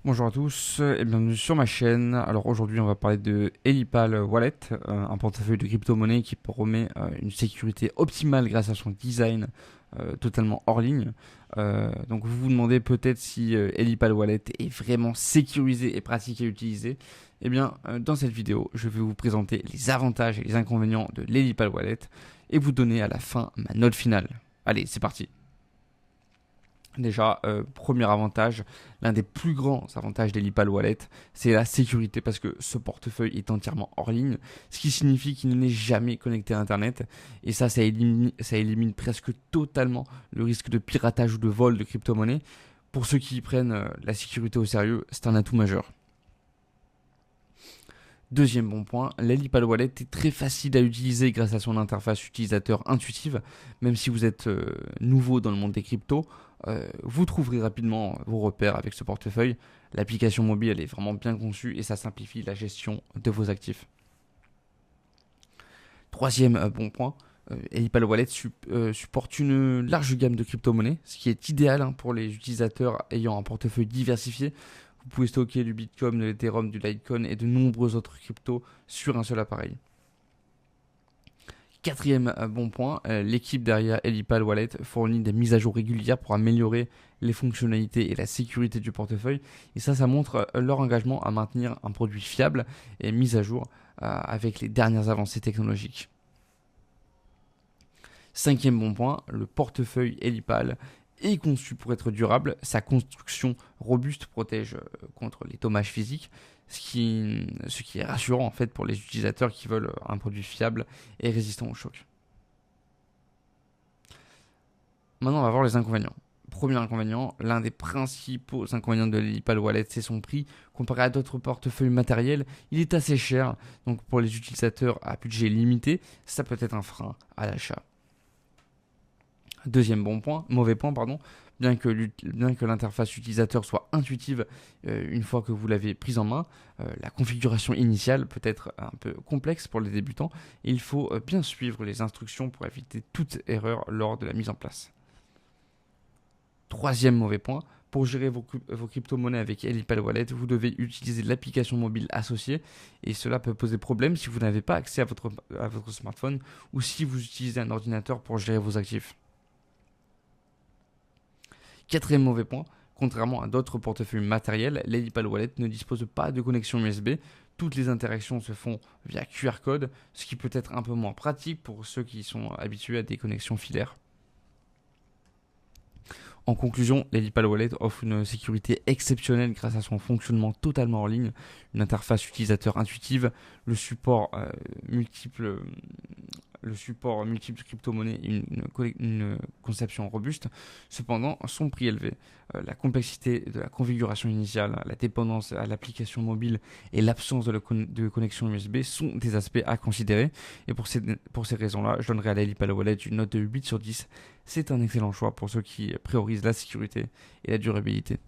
Bonjour à tous et bienvenue sur ma chaîne. Alors aujourd'hui on va parler de Elipal Wallet, un portefeuille de crypto-monnaie qui promet une sécurité optimale grâce à son design totalement hors ligne. Donc vous vous demandez peut-être si Elipal Wallet est vraiment sécurisé et pratique à utiliser. Eh bien dans cette vidéo je vais vous présenter les avantages et les inconvénients de l'Elipal Wallet et vous donner à la fin ma note finale. Allez c'est parti. Déjà, premier avantage, l'un des plus grands avantages d'Elipal Wallet, c'est la sécurité parce que ce portefeuille est entièrement hors ligne, ce qui signifie qu'il n'est jamais connecté à Internet. Et ça élimine presque totalement le risque de piratage ou de vol de crypto-monnaies. Pour ceux qui prennent la sécurité au sérieux, c'est un atout majeur. Deuxième bon point, l'Elipal Wallet est très facile à utiliser grâce à son interface utilisateur intuitive. Même si vous êtes nouveau dans le monde des cryptos, vous trouverez rapidement vos repères avec ce portefeuille. L'application mobile elle est vraiment bien conçue et ça simplifie la gestion de vos actifs. Troisième bon point, Elipal Wallet supporte une large gamme de crypto-monnaies, ce qui est idéal pour les utilisateurs ayant un portefeuille diversifié. Vous pouvez stocker du Bitcoin, de l'Ethereum, du Litecoin et de nombreux autres cryptos sur un seul appareil. Quatrième bon point, l'équipe derrière Elipal Wallet fournit des mises à jour régulières pour améliorer les fonctionnalités et la sécurité du portefeuille. Et ça montre leur engagement à maintenir un produit fiable et mis à jour avec les dernières avancées technologiques. Cinquième bon point, le portefeuille Elipal est conçu pour être durable. Sa construction robuste protège contre les dommages physiques, ce qui est rassurant en fait pour les utilisateurs qui veulent un produit fiable et résistant au choc. Maintenant, on va voir les inconvénients. Premier inconvénient, l'un des principaux inconvénients de l'Elipal Wallet, c'est son prix. Comparé à d'autres portefeuilles matériels, il est assez cher. Donc pour les utilisateurs à budget limité, ça peut être un frein à l'achat. Deuxième mauvais point, pardon, bien que l'interface utilisateur soit intuitive une fois que vous l'avez prise en main, la configuration initiale peut être un peu complexe pour les débutants et il faut bien suivre les instructions pour éviter toute erreur lors de la mise en place. Troisième mauvais point, pour gérer vos crypto-monnaies avec Elipal Wallet, vous devez utiliser l'application mobile associée et cela peut poser problème si vous n'avez pas accès à votre smartphone ou si vous utilisez un ordinateur pour gérer vos actifs. Quatrième mauvais point, contrairement à d'autres portefeuilles matériels, l'Elipal Wallet ne dispose pas de connexion USB. Toutes les interactions se font via QR code, ce qui peut être un peu moins pratique pour ceux qui sont habitués à des connexions filaires. En conclusion, l'Elipal Wallet offre une sécurité exceptionnelle grâce à son fonctionnement totalement en ligne, une interface utilisateur intuitive, le support multiple de crypto-monnaies et une conception robuste. Cependant, son prix élevé, la complexité de la configuration initiale, la dépendance à l'application mobile et l'absence de connexion USB sont des aspects à considérer. Et pour ces raisons-là, je donnerai à l'Elipal Wallet une note de 8 sur 10. C'est un excellent choix pour ceux qui priorisent la sécurité et la durabilité.